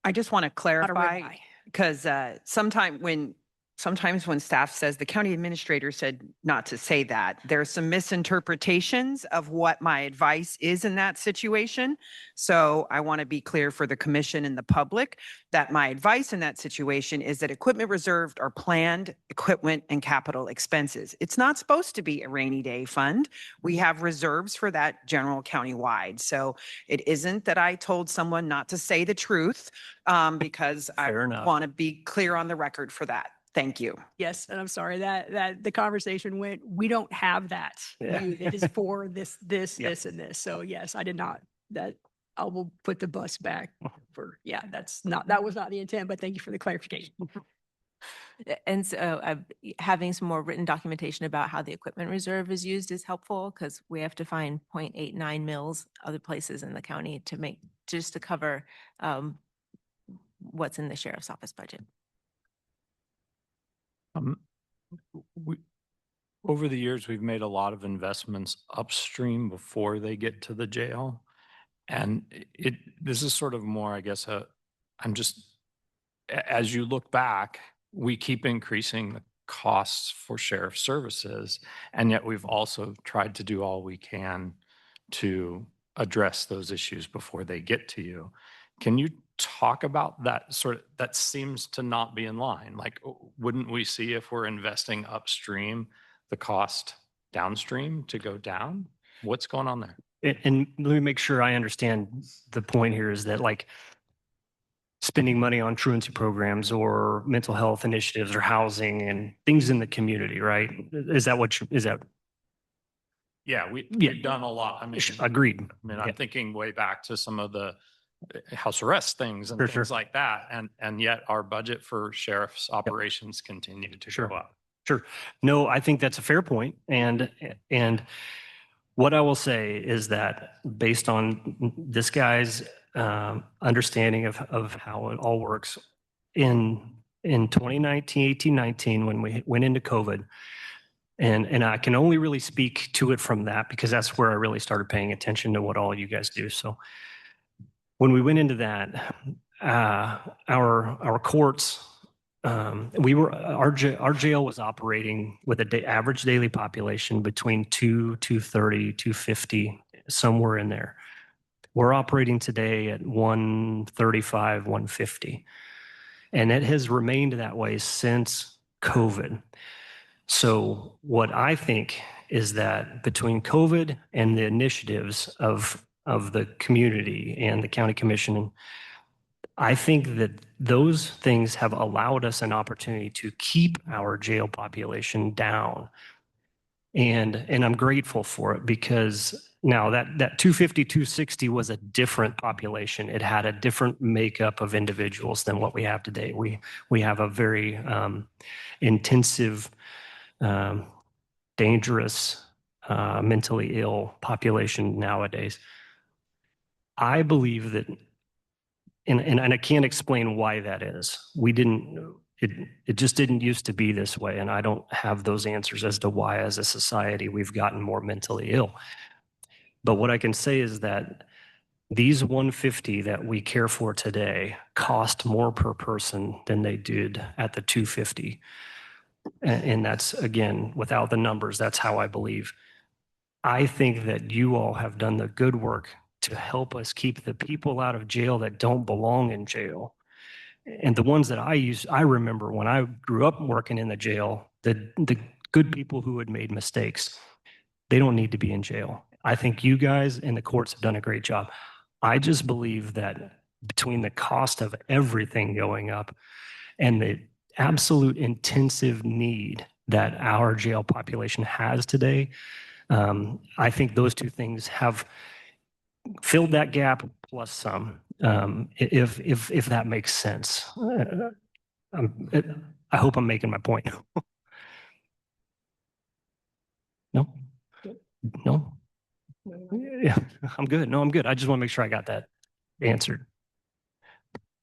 Speaker 2: I just want to
Speaker 6: not a
Speaker 2: clarify,
Speaker 6: ribeye.
Speaker 2: because sometimes when staff says the county administrator said not to say that, there's some misinterpretations of what my advice is in that situation. So I want to be clear for the commission and the public that my advice in that situation is that equipment reserved are planned equipment and capital expenses. It's not supposed to be a rainy day fund. We have reserves for that general countywide. So it isn't that I told someone not to say the truth because I
Speaker 7: Fair enough.
Speaker 2: want to be clear on the record for that. Thank you.
Speaker 6: Yes, and I'm sorry that the conversation went, we don't have that.
Speaker 7: Yeah.
Speaker 6: It is for this,
Speaker 7: Yeah.
Speaker 6: this, and this. So yes, I did not, that I will put the bus back for, that was not the intent, but thank you for the clarification.
Speaker 3: And so having some more written documentation about how the equipment reserve is used is helpful because we have to find 0.89 mils other places in the county to cover what's in the sheriff's office budget.
Speaker 10: Over the years, we've made a lot of investments upstream before they get to the jail. And this is sort of more, I guess, as you look back, we keep increasing the costs for sheriff services. And yet we've also tried to do all we can to address those issues before they get to you. Can you talk about that that seems to not be in line? Like, wouldn't we see if we're investing upstream, the cost downstream to go down? What's going on there?
Speaker 7: And let me make sure I understand the point here is that like spending money on truancy programs or mental health initiatives or housing and things in the community, right? Is that is that?
Speaker 10: Yeah, we've done a lot. I mean,
Speaker 7: Agreed.
Speaker 10: I'm thinking way back to some of the house arrest things and things like that. And yet our budget for sheriff's operations continue to go up.
Speaker 7: Sure. No, I think that's a fair point. And what I will say is that based on this guy's understanding of how it all works in 2019, 18, 19, when we went into COVID, and I can only really speak to it from that because that's where I really started paying attention to what all you guys do. So when we went into that, our courts, our jail was operating with an average daily population between 230, 250, somewhere in there. We're operating today at 135, 150. And it has remained that way since COVID. So what I think is that between COVID and the initiatives of the community and the county commission, I think that those things have allowed us an opportunity to keep our jail population down. And I'm grateful for it because now that 250, 260 was a different population. It had a different makeup of individuals than what we have today. We have a very intensive, dangerous, mentally ill population nowadays. I believe that And I can't explain why that is. It just didn't used to be this way. And I don't have those answers as to why, as a society, we've gotten more mentally ill. But what I can say is that these 150 that we care for today cost more per person than they did at the 250. And that's, again, without the numbers, that's how I believe. I think that you all have done the good work to help us keep the people out of jail that don't belong in jail. And the ones that I remember when I grew up working in the jail, the good people who had made mistakes, they don't need to be in jail. I think you guys and the courts have done a great job. I just believe that between the cost of everything going up and the absolute intensive need that our jail population has today, I think those two things have filled that gap plus some, if that makes sense. I hope I'm making my point. No? No? Yeah, I'm good. No, I'm good. I just want to make sure I got that answered.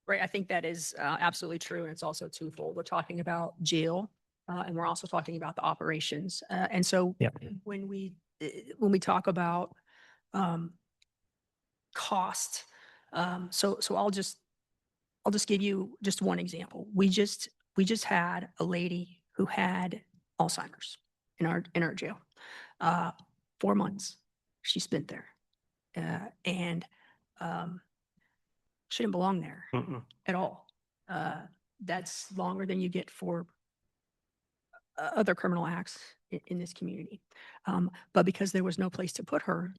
Speaker 6: Right. I think that is absolutely true. And it's also twofold. We're talking about jail and we're also talking about the operations. And so
Speaker 7: Yeah.
Speaker 6: when we talk about cost, so I'll just give you just one example. We just had a lady who had Alzheimer's in our jail. 4 months she spent there. And she didn't belong there at all. That's longer than you get for other criminal acts in this community. But because there was no place to put her,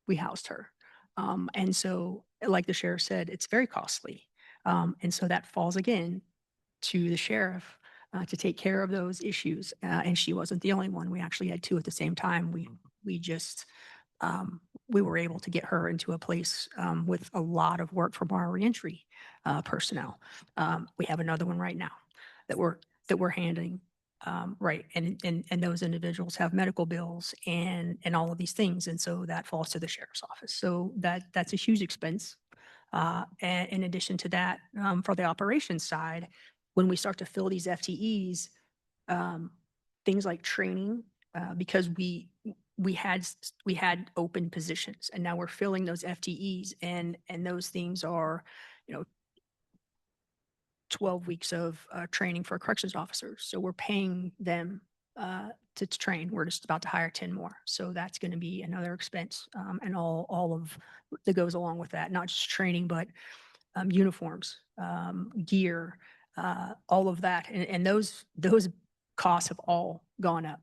Speaker 6: we housed her. And so, like the sheriff said, it's very costly. And so that falls again to the sheriff to take care of those issues. And she wasn't the only one. We actually had two at the same time. We just we were able to get her into a place with a lot of work from our reentry personnel. We have another one right now that we're handling. Right. And those individuals have medical bills and all of these things. And so that falls to the sheriff's office. So that's a huge expense. And in addition to that, for the operations side, when we start to fill these FTEs, things like training, because we had open positions and now we're filling those FTEs and those things are, 12 weeks of training for corrections officers. So we're paying them to train. We're just about to hire 10 more. So that's going to be another expense and all of that goes along with that, not just training, but uniforms, gear, all of that. And those costs have all gone up.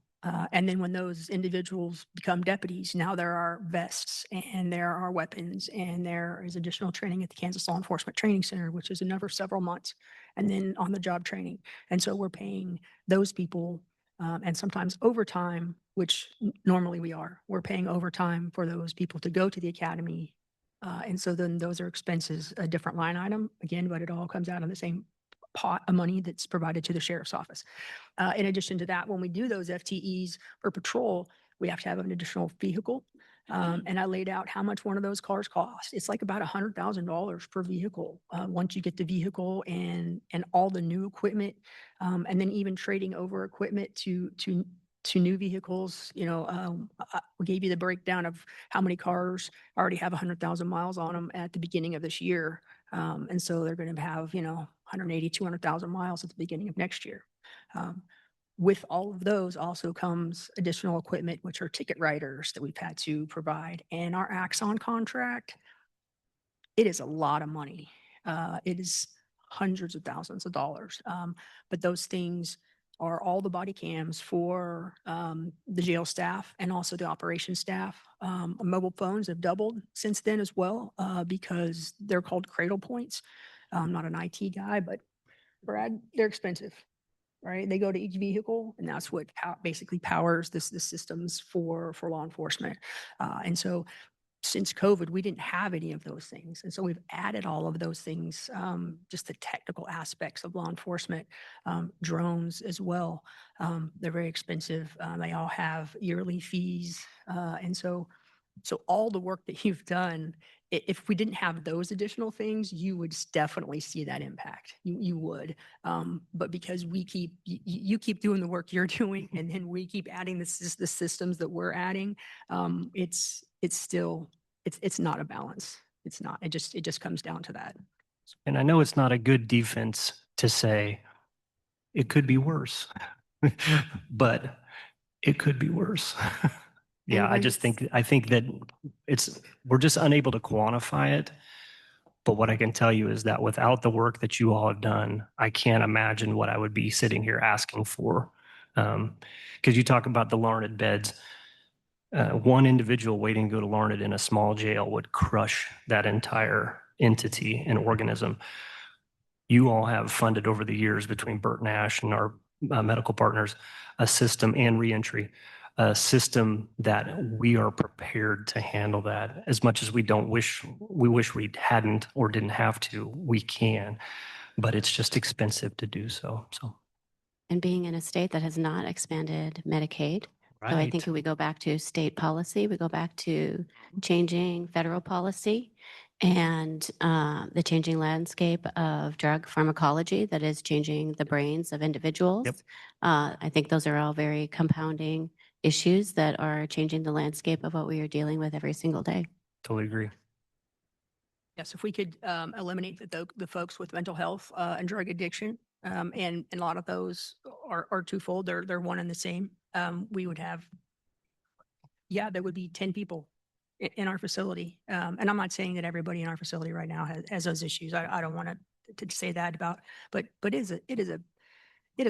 Speaker 6: And then when those individuals become deputies, now there are vests and there are weapons and there is additional training at the Kansas Law Enforcement Training Center, which is another several months, and then on the job training. And so we're paying those people and sometimes overtime, which normally we're paying overtime for those people to go to the academy. And so then those are expenses, a different line item again, but it all comes out of the same pot of money that's provided to the sheriff's office. In addition to that, when we do those FTEs for patrol, we have to have an additional vehicle. And I laid out how much one of those cars cost. It's like about $100,000 per vehicle once you get the vehicle and all the new equipment, and then even trading over equipment to new vehicles. We gave you the breakdown of how many cars already have 100,000 miles on them at the beginning of this year. And so they're going to have, 180, 200,000 miles at the beginning of next year. With all of those also comes additional equipment, which are ticket writers that we've had to provide. And our Axon contract, it is a lot of money. It is hundreds of thousands of dollars. But those things are all the body cams for the jail staff and also the operations staff. Mobile phones have doubled since then as well because they're called cradle points. I'm not an IT guy, but Brad, they're expensive, right? They go to each vehicle and that's what basically powers the systems for law enforcement. And so since COVID, we didn't have any of those things. And so we've added all of those things, just the technical aspects of law enforcement, drones as well. They're very expensive. They all have yearly fees. And so So all the work that you've done, if we didn't have those additional things, you would definitely see that impact. You would. But because you keep doing the work you're doing, and then we keep adding the systems that we're adding, it's still, it's not a balance. It's not. It just comes down to that.
Speaker 7: And I know it's not a good defense to say it could be worse, but it could be worse. Yeah,
Speaker 4: And
Speaker 7: I think that we're just unable to quantify it. But what I can tell you is that without the work that you all have done, I can't imagine what I would be sitting here asking for. Because you talk about the Larned beds. One individual waiting to go to Larned in a small jail would crush that entire entity and organism. You all have funded over the years between Burt Nash and our medical partners a system and reentry, a system that we are prepared to handle that. As much as we wish we hadn't or didn't have to, we can, but it's just expensive to do so.
Speaker 4: And being in a state that has not expanded Medicaid. So I think if we go back to state policy, we go back to changing federal policy and the changing landscape of drug pharmacology that is changing the brains of individuals.
Speaker 7: Yep.
Speaker 4: I think those are all very compounding issues that are changing the landscape of what we are dealing with every single day.
Speaker 7: Totally agree.
Speaker 6: Yes, if we could eliminate the folks with mental health and drug addiction, and a lot of those are twofold. They're one and the same. We would have, there would be 10 people in our facility. And I'm not saying that everybody in our facility right now has those issues. I don't want to say that about, but it is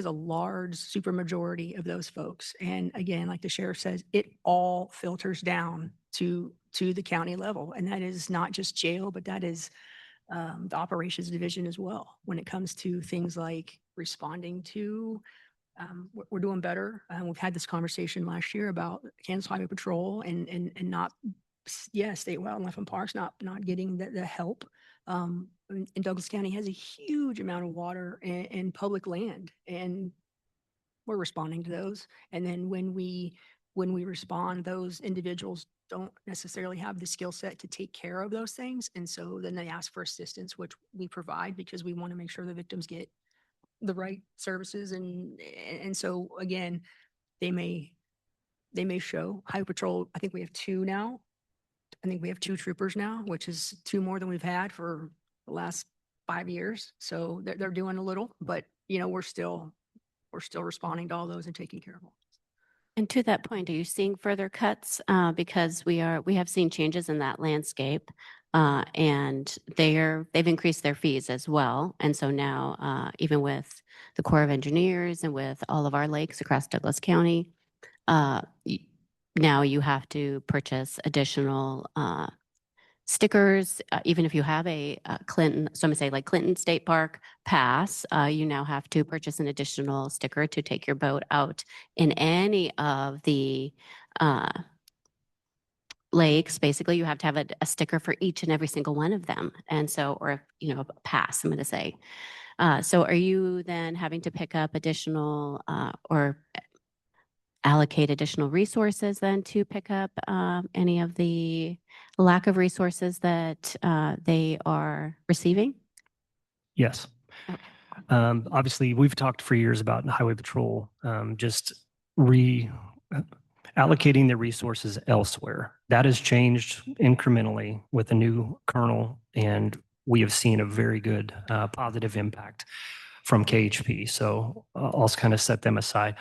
Speaker 6: a large supermajority of those folks. And again, like the sheriff says, it all filters down to the county level. And that is not just jail, but that is the operations division as well. When it comes to things like responding to, we're doing better. We've had this conversation last year about Kansas Highway Patrol and not, state wildlife and parks not getting the help. And Douglas County has a huge amount of water and public land, and we're responding to those. And then when we respond, those individuals don't necessarily have the skill set to take care of those things. And so then they ask for assistance, which we provide because we want to make sure the victims get the right services. And so again, they may show Highway Patrol. I think we have 2 now. I think we have 2 troopers now, which is 2 more than we've had for the last 5 years. So they're doing a little, but we're still responding to all those and taking care of them.
Speaker 4: And to that point, are you seeing further cuts? Because we have seen changes in that landscape, and they've increased their fees as well. And so now, even with the Corps of Engineers and with all of our lakes across Douglas County, now you have to purchase additional stickers, even if you have a Clinton, so I'm gonna say like Clinton State Park pass, you now have to purchase an additional sticker to take your boat out in any of the lakes. Basically, you have to have a sticker for each and every single one of them. And so, or, a pass, I'm going to say. So are you then having to pick up additional or allocate additional resources then to pick up any of the lack of resources that they are receiving?
Speaker 7: Yes. Obviously, we've talked for years about the Highway Patrol just allocating the resources elsewhere. That has changed incrementally with a new colonel, and we have seen a very good positive impact from KHP. So I'll kind of set them aside.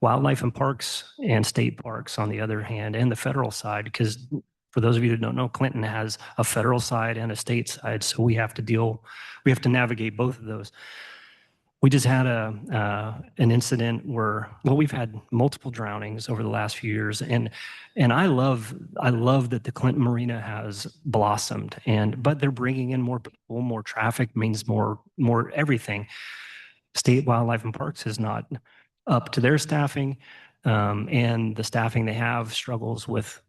Speaker 7: Wildlife and parks and state parks, on the other hand, and the federal side, because for those of you that don't know, Clinton has a federal side and a state side. So we have to navigate both of those. We just had an incident where, we've had multiple drownings over the last few years, and I love that the Clinton Marina has blossomed, but they're bringing in more people, more traffic means more everything. State Wildlife and Parks is not up to their staffing, and the staffing they have struggles with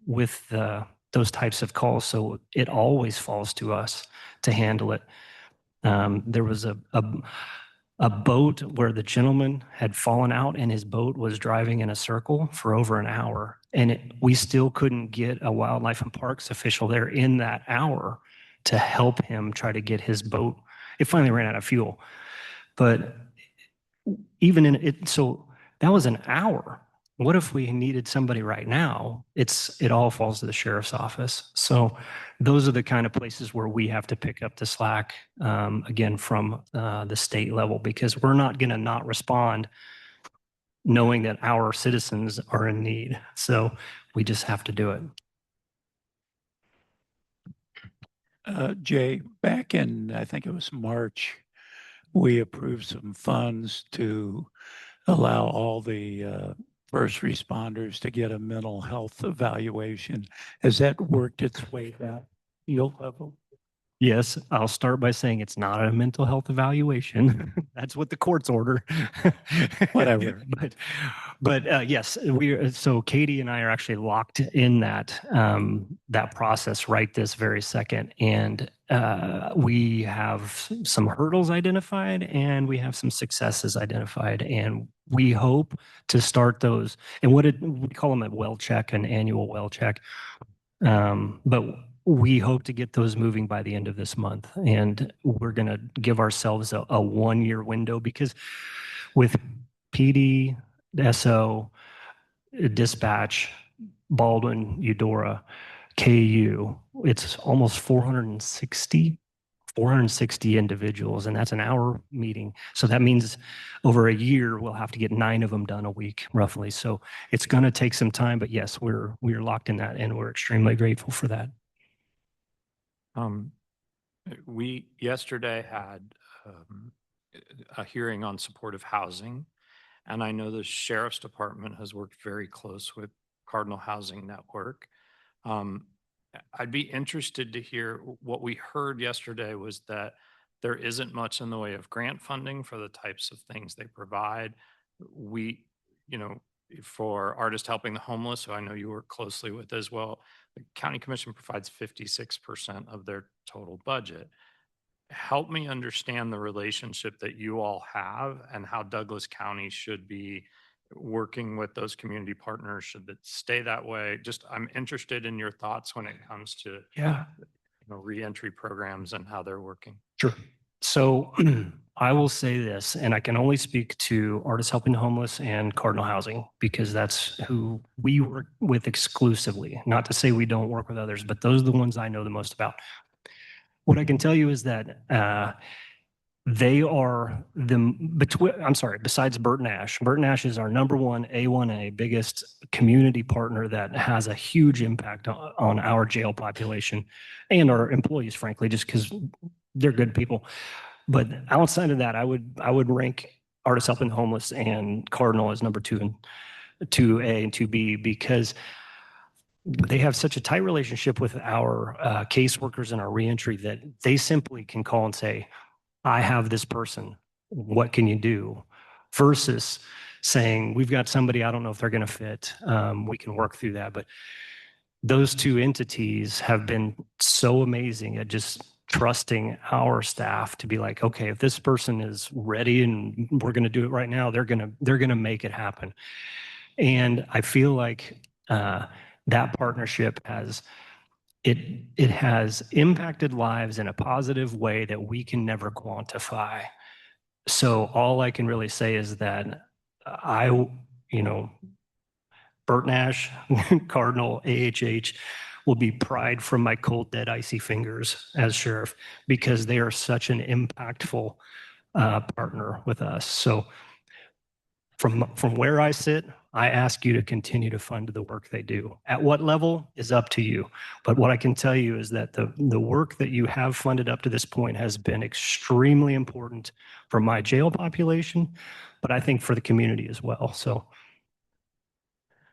Speaker 7: those types of calls. So it always falls to us to handle it. There was a boat where the gentleman had fallen out and his boat was driving in a circle for over an hour. And we still couldn't get a wildlife and parks official there in that hour to help him try to get his boat. It finally ran out of fuel. But even in it, so that was an hour. What if we needed somebody right now? It all falls to the sheriff's office. So those are the kind of places where we have to pick up the slack, again, from the state level, because we're not going to not respond knowing that our citizens are in need. So we just have to do it.
Speaker 8: Jay, back in, I think it was March, we approved some funds to allow all the first responders to get a mental health evaluation. Has that worked its way down field level?
Speaker 7: Yes, I'll start by saying it's not a mental health evaluation. That's what the courts order.
Speaker 8: Whatever.
Speaker 7: But yes, so Katie and I are actually locked in that process right this very second. And we have some hurdles identified and we have some successes identified. And we hope to start those. And we call them a well check, an annual well check. But we hope to get those moving by the end of this month. And we're going to give ourselves a 1-year window, because with PD, SO, Dispatch, Baldwin, Eudora, KU, it's almost 460 individuals, and that's an hour meeting. So that means over a year, we'll have to get 9 of them done a week, roughly. So it's going to take some time, but yes, we're locked in that, and we're extremely grateful for that.
Speaker 10: We yesterday had a hearing on supportive housing, and I know the Sheriff's Department has worked very close with Cardinal Housing Network. I'd be interested to hear what we heard yesterday was that there isn't much in the way of grant funding for the types of things they provide. For Artists Helping the Homeless, who I know you work closely with as well, the County Commission provides 56% of their total budget. Help me understand the relationship that you all have and how Douglas County should be working with those community partners. Should it stay that way? I'm interested in your thoughts when it comes to reentry programs and how they're working.
Speaker 7: Sure. So I will say this, and I can only speak to Artists Helping the Homeless and Cardinal Housing, because that's who we work with exclusively. Not to say we don't work with others, but those are the ones I know the most about. What I can tell you is that they are besides Burton Ash. Burton Ash is our number one A1A biggest community partner that has a huge impact on our jail population and our employees, frankly, just because they're good people. But outside of that, I would rank Artists Helping the Homeless and Cardinal as number 2 and 2A and 2B, because they have such a tight relationship with our caseworkers and our reentry that they simply can call and say, I have this person, what can you do? Versus saying, we've got somebody, I don't know if they're going to fit. We can work through that. But those 2 entities have been so amazing at just trusting our staff to be like, okay, if this person is ready and we're going to do it right now, they're going to make it happen. And I feel like that partnership has impacted lives in a positive way that we can never quantify. So all I can really say is that Burton Ash, Cardinal, AHH will be pried from my cold, dead, icy fingers as sheriff, because they are such an impactful partner with us. So from where I sit, I ask you to continue to fund the work they do. At what level is up to you. But what I can tell you is that the work that you have funded up to this point has been extremely important for my jail population, but I think for the community as well. So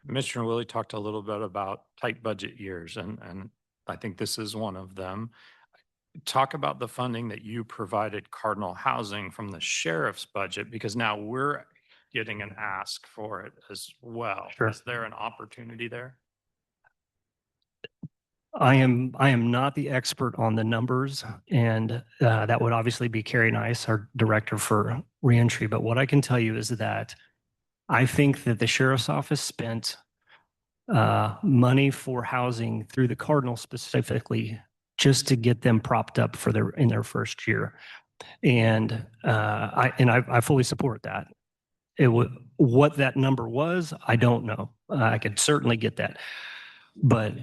Speaker 10: Commissioner Willie talked a little bit about tight budget years, and I think this is one of them. Talk about the funding that you provided Cardinal Housing from the sheriff's budget, because now we're getting an ask for it as well.
Speaker 7: Sure.
Speaker 10: Is there an opportunity there?
Speaker 7: I am not the expert on the numbers, and that would obviously be Carrie Nice, our director for reentry, but what I can tell you is that I think that the sheriff's office spent money for housing through the Cardinal specifically just to get them propped up for in their first year. And I fully support that. What that number was, I don't know. I could certainly get that. But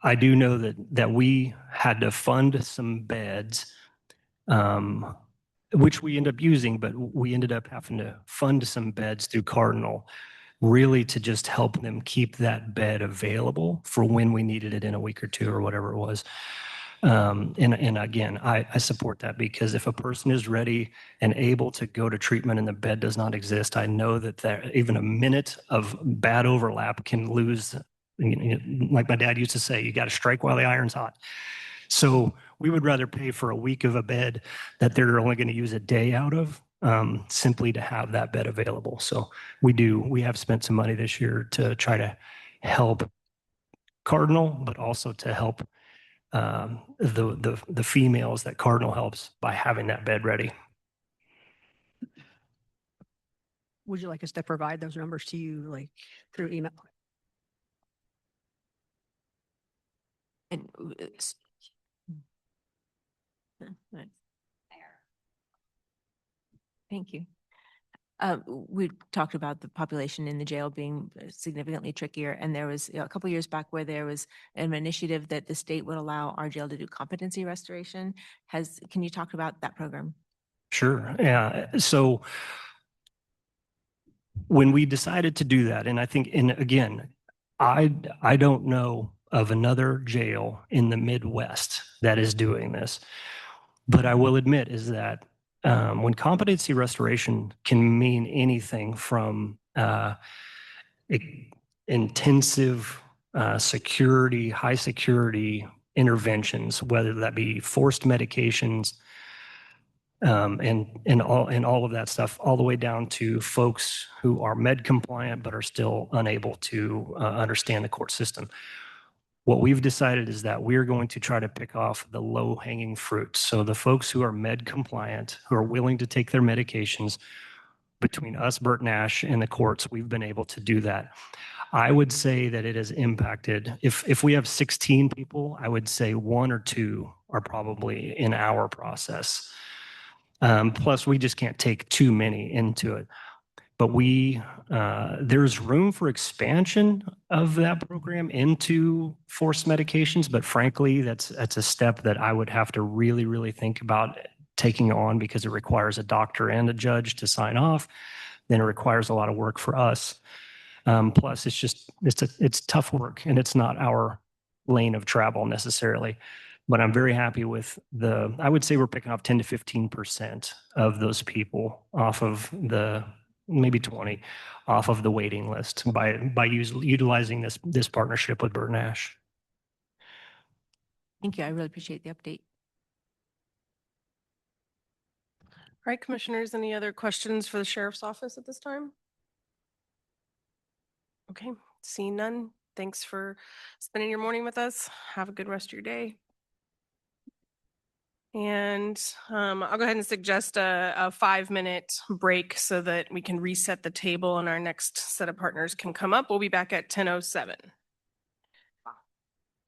Speaker 7: I do know that we had to fund some beds, which we ended up using, but we ended up having to fund some beds through Cardinal, really to just help them keep that bed available for when we needed it in a week or two or whatever it was. And again, I support that, because if a person is ready and able to go to treatment and the bed does not exist, I know that even a minute of bad overlap can lose. Like my dad used to say, you got to strike while the iron's hot. So we would rather pay for a week of a bed that they're only going to use a day out of, simply to have that bed available. So we have spent some money this year to try to help Cardinal, but also to help the females that Cardinal helps by having that bed ready.
Speaker 6: Would you like us to provide those numbers to you, like through email?
Speaker 3: And thank you. We talked about the population in the jail being significantly trickier, and there was a couple years back where there was an initiative that the state would allow our jail to do competency restoration. Can you talk about that program?
Speaker 7: Sure. Yeah. So when we decided to do that, and I think, and again, I don't know of another jail in the Midwest that is doing this, but I will admit is that when competency restoration can mean anything from intensive security, high security interventions, whether that be forced medications, and all of that stuff, all the way down to folks who are med compliant but are still unable to understand the court system. What we've decided is that we're going to try to pick off the low hanging fruit. So the folks who are med compliant, who are willing to take their medications, between us, Burt Nash, and the courts, we've been able to do that. I would say that it has impacted, if we have 16 people, I would say 1 or 2 are probably in our process. Plus, we just can't take too many into it. But there's room for expansion of that program into forced medications. But frankly, that's a step that I would have to really, really think about taking on, because it requires a doctor and a judge to sign off. Then it requires a lot of work for us. Plus, it's tough work, and it's not our lane of travel necessarily. But I'm very happy with I would say we're picking off 10 to 15% of those people off of maybe 20 off of the waiting list by utilizing this partnership with Burt Nash.
Speaker 3: Thank you. I really appreciate the update.
Speaker 1: All right, commissioners, any other questions for the sheriff's office at this time? Okay, seeing none. Thanks for spending your morning with us. Have a good rest of your day. And I'll go ahead and suggest a 5-minute break so that we can reset the table and our next set of partners can come up. We'll be back at 10:07.